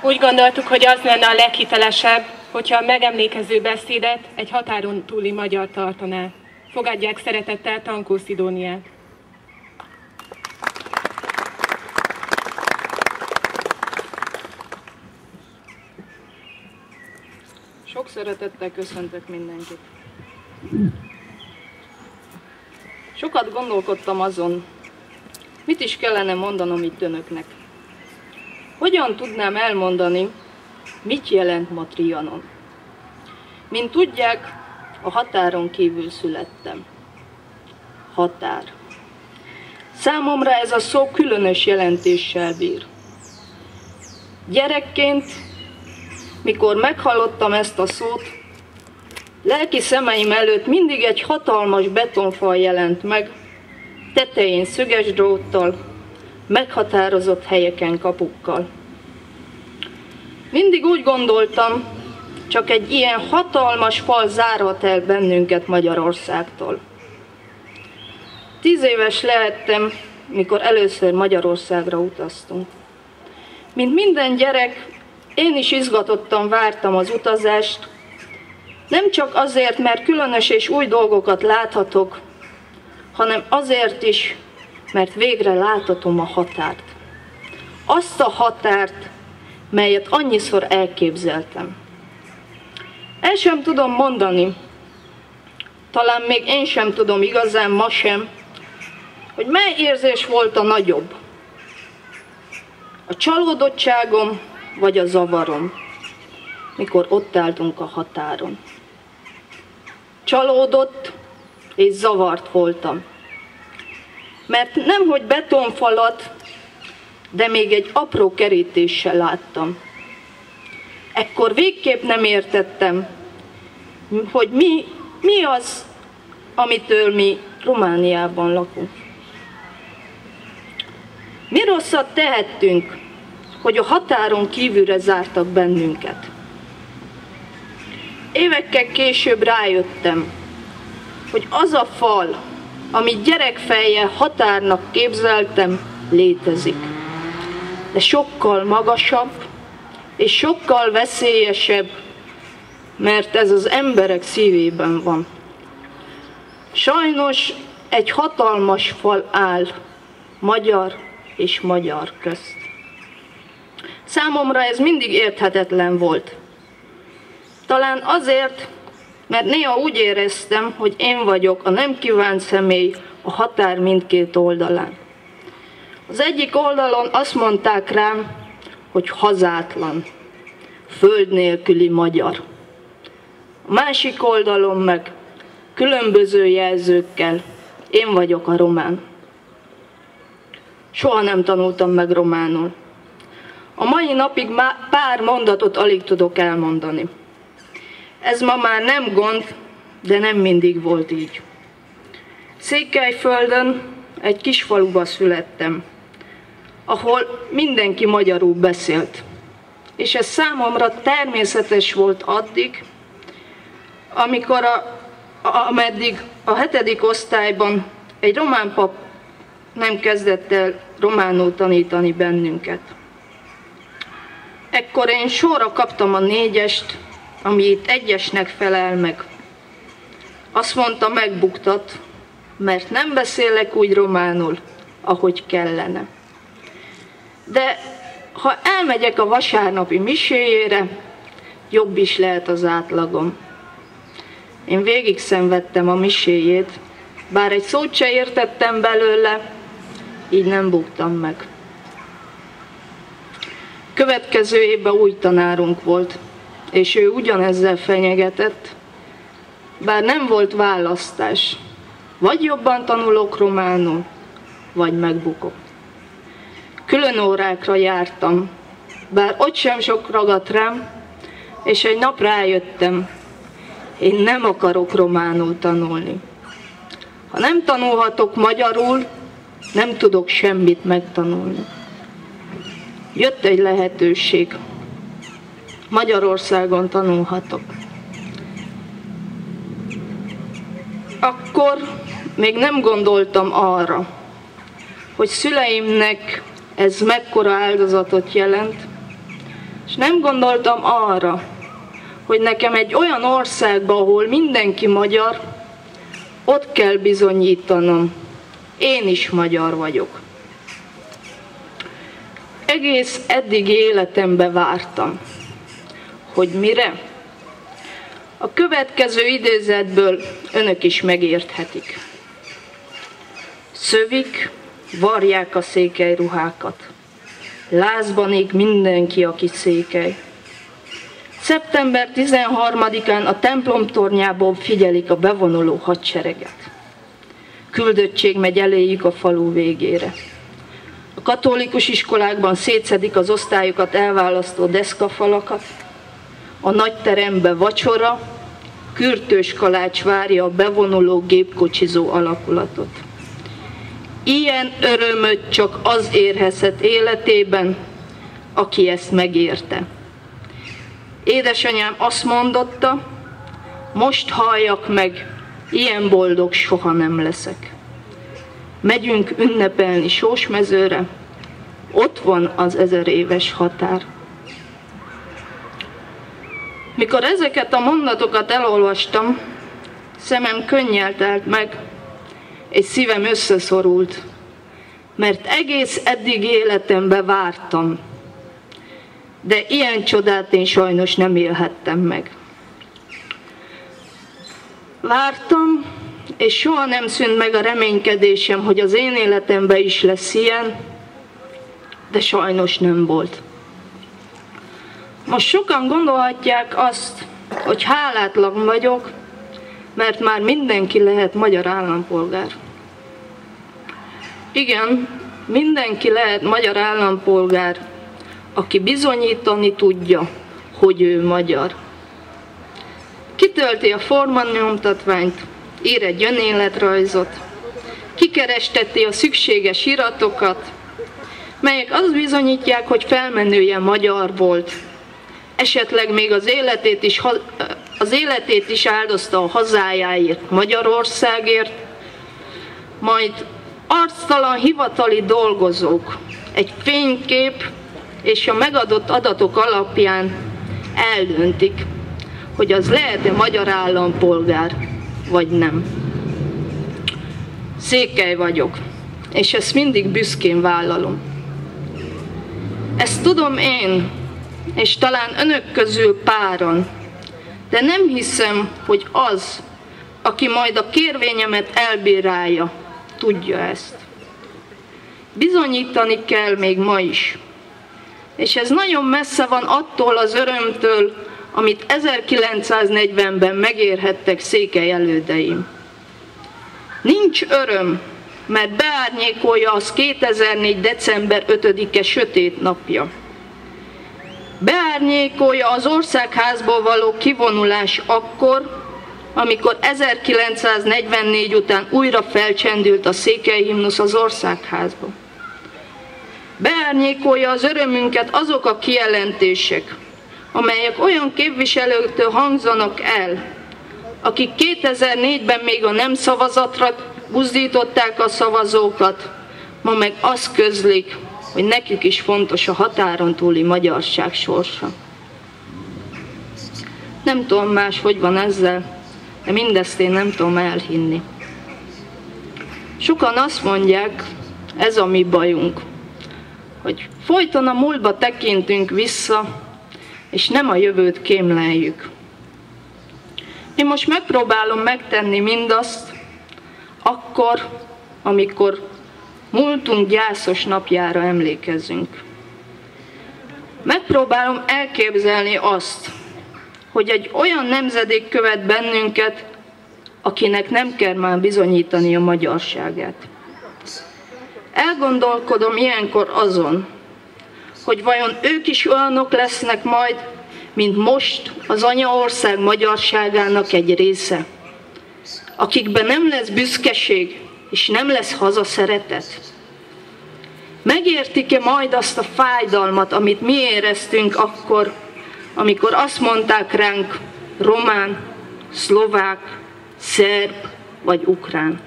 Úgy gondoltuk, hogy az lenne a leghitelesebb, hogyha a megemlékező beszédet egy határon túli magyar tartaná. Fogadják szeretettel Tankó Szidóniát. Sok szeretettel köszöntök mindenkit. Sokat gondolkodtam azon, mit is kellene mondanom itt önöknek. Hogyan tudnám elmondani, mit jelent ma Trianon? Mint tudják, a határon kívül születtem. Határ. Számomra ez a szó különös jelentéssel bír. Gyerekként, mikor meghallottam ezt a szót, lelki szemeim előtt mindig egy hatalmas betonfal jelent meg, tetején szöges dróttal, meghatározott helyeken kapukkal. Mindig úgy gondoltam, csak egy ilyen hatalmas fal zárhat el bennünket Magyarországtól. 10 éves lehettem, mikor először Magyarországra utaztunk. Mint minden gyerek, én is izgatottan vártam az utazást, nem csak azért, mert különös és új dolgokat láthatok, hanem azért is, mert végre láthatom a határt. Azt a határt, melyet annyiszor elképzeltem. El sem tudom mondani, talán még én sem tudom igazán ma sem, hogy mely érzés volt a nagyobb. A csalódottságom vagy a zavarom, mikor ott álltunk a határon. Csalódott és zavart voltam, mert nemhogy betonfalat, de még egy apró kerítéssel láttam. Ekkor végképp nem értettem, hogy mi az, amitől mi Romániában lakunk. Mi rosszat tehettünk, hogy a határon kívülre zártak bennünket? Évekkel később rájöttem, hogy az a fal, amit gyerekfejjel határnak képzeltem, létezik. De sokkal magasabb és sokkal veszélyesebb, mert ez az emberek szívében van. Sajnos egy hatalmas fal áll magyar és magyar közt. Számomra ez mindig érthetetlen volt. Talán azért, mert néha úgy éreztem, hogy én vagyok a nem kívánt személy a határ mindkét oldalán. Az egyik oldalon azt mondták rám, hogy hazátlan, föld nélküli magyar. A másik oldalon meg különböző jelzőkkel én vagyok a román. Soha nem tanultam meg románul. A mai napig pár mondatot alig tudok elmondani. Ez ma már nem gond, de nem mindig volt így. Székelyföldön egy kis faluba születtem, ahol mindenki magyarul beszélt. És ez számomra természetes volt addig, ameddig a 7. osztályban egy román pap nem kezdett el románul tanítani bennünket. Ekkor én sorra kaptam a 4-est, ami itt 1-esnek felel meg. Azt mondta, megbuktat, mert nem beszélek úgy románul, ahogy kellene. De ha elmegyek a vasárnapi miséjére, jobb is lehet az átlagom. Én végig szenvedtem a miséjét, bár egy szót se értettem belőle, így nem buktam meg. Következő évben új tanárunk volt, és ő ugyanezzel fenyegetett, bár nem volt választás. Vagy jobban tanulok románul, vagy megbukok. Külön órákra jártam, bár ott sem sok ragadt rám, és egy nap rájöttem, én nem akarok románul tanulni. Ha nem tanulhatok magyarul, nem tudok semmit megtanulni. Jött egy lehetőség. Magyarországon tanulhatok. Akkor még nem gondoltam arra, hogy szüleimnek ez mekkora áldozatot jelent, És nem gondoltam arra, hogy nekem egy olyan országban, ahol mindenki magyar, ott kell bizonyítanom, én is magyar vagyok. Egész eddigi életemben vártam. Hogy mire? A következő idézetből önök is megérthetik. Szövik, varják a székely ruhákat. Lázban ég mindenki, aki székely. Szeptember 13-án a templom tornyából figyelik a bevonuló hadsereget. Küldöttség megy eléjük a falu végére. A katolikus iskolákban szétszedik az osztályokat elválasztó deszkafalakat. A nagy teremben vacsora, kürtős kalács várja a bevonuló gépkocsizó alakulatot. Ilyen örömöt csak az érhezhet életében, aki ezt megérte. Édesanyám azt mondotta, most halljak meg, ilyen boldog soha nem leszek. Megyünk ünnepelni Sósmezőre, ott van az 1000 éves határ. Mikor ezeket a mondatokat elolvastam, szemem könnyel telt meg, és szívem összeszorult, mert egész eddig életemben vártam, de ilyen csodát én sajnos nem élhettem meg. Vártam, és soha nem szűnt meg a reménykedésem, hogy az én életemben is lesz ilyen, de sajnos nem volt. Most sokan gondolhatják azt, hogy hálátlan vagyok, mert már mindenki lehet magyar állampolgár. Igen, mindenki lehet magyar állampolgár, aki bizonyítani tudja, hogy ő magyar. Kitölti a formanyomtatványt, ír egy önéletrajzot, kikeresteti a szükséges iratokat, melyek azt bizonyítják, hogy felmenője magyar volt. Esetleg még az életét is áldozta a hazájáért, Magyarországért, majd arctalan hivatali dolgozók egy fénykép és a megadott adatok alapján eldöntik, hogy az lehet-e magyar állampolgár, vagy nem. Székely vagyok, és ezt mindig büszkén vállalom. Ezt tudom én, és talán önök közül páran, de nem hiszem, hogy az, aki majd a kérvényemet elbírálja, tudja ezt. Bizonyítani kell még ma is. És ez nagyon messze van attól az örömtől, amit 1940-ben megérhettek székely elődeim. Nincs öröm, mert beárnyékolja az 2004. december 5-e sötét napja. Beárnyékolja az országházból való kivonulás akkor, amikor 1944 után újra felcsendült a székely himnusz az országházba. Beárnyékolja az örömünket azok a kijelentések, amelyek olyan képviselőktől hangzanak el, akik 2004-ben még a nem szavazatra buzdították a szavazókat, ma meg azt közlik, hogy nekük is fontos a határon túli magyarság sorsa. Nem tudom más, hogy van ezzel, de mindezt én nem tudom elhinni. Sokan azt mondják, ez a mi bajunk, hogy folyton a múltba tekintünk vissza, és nem a jövőt kémleljük. Én most megpróbálom megtenni mindazt, akkor, amikor múltunk gyászos napjára emlékezünk. Megpróbálom elképzelni azt, hogy egy olyan nemzedék követ bennünket, akinek nem kell már bizonyítani a magyarságát. Elgondolkodom ilyenkor azon, hogy vajon ők is olyanok lesznek majd, mint most az anyaország magyarságának egy része, akikben nem lesz büszkeség, és nem lesz hazaszeretet. Megértik-e majd azt a fájdalmat, amit mi éreztünk akkor, amikor azt mondták ránk román, szlovák, szerb vagy ukrán?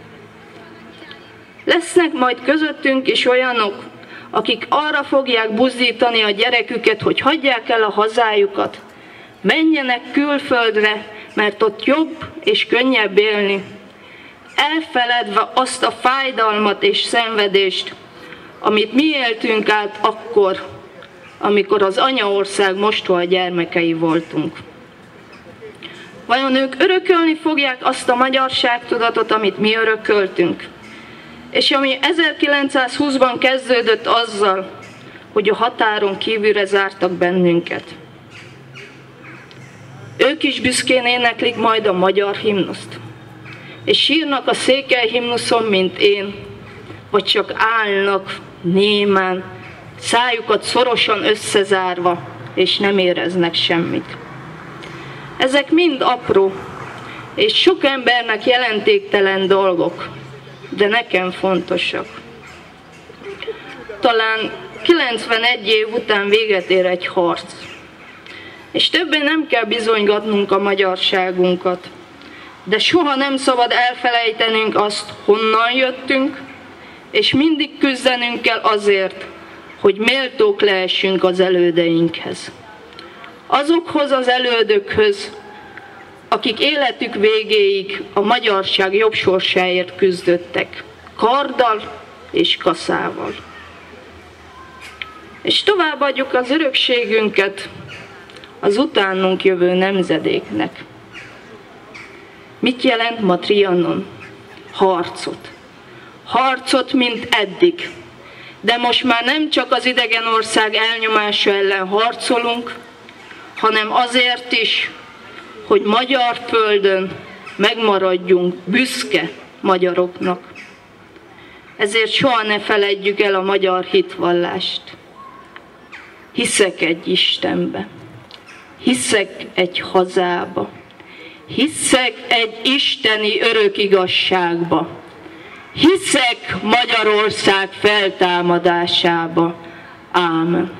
Lesznek majd közöttünk is olyanok, akik arra fogják buzdítani a gyereküket, hogy hagyják el a hazájukat, menjenek külföldre, mert ott jobb és könnyebb élni, elfeledve azt a fájdalmat és szenvedést, amit mi éltünk át akkor, amikor az anyaország mostoha gyermekei voltunk. Vajon ők örökölni fogják azt a magyarságtudatot, amit mi örököltünk? És ami 1920-ban kezdődött azzal, hogy a határon kívülre zártak bennünket. Ők is büszkén éneklik majd a magyar himnuszt, és sírnak a székely himnuszon, mint én, vagy csak állnak némán, szájukat szorosan összezárva, és nem éreznek semmit. Ezek mind apró, és sok embernek jelentéktelen dolgok, de nekem fontosak. Talán 91 év után véget ér egy harc, és többé nem kell bizonygatnunk a magyarságunkat, de soha nem szabad elfelejtenünk azt, honnan jöttünk, és mindig küzdenünk kell azért, hogy méltók lehessünk az elődeinkhez. Azokhoz az elődökhöz, akik életük végéig a magyarság jobb sorsáért küzdöttek, karddal és kaszával. És továbbadjuk az örökségünket az utánunk jövő nemzedéknek. Mit jelent ma Trianon? Harcot. Harcot, mint eddig. De most már nem csak az idegen ország elnyomása ellen harcolunk, hanem azért is, hogy magyar földön megmaradjunk büszke magyaroknak. Ezért soha ne feledjük el a magyar hitvallást. Hiszek egy Istenbe, hiszek egy hazába, hiszek egy isteni örök igazságba, hiszek Magyarország feltámadásába. Ámen.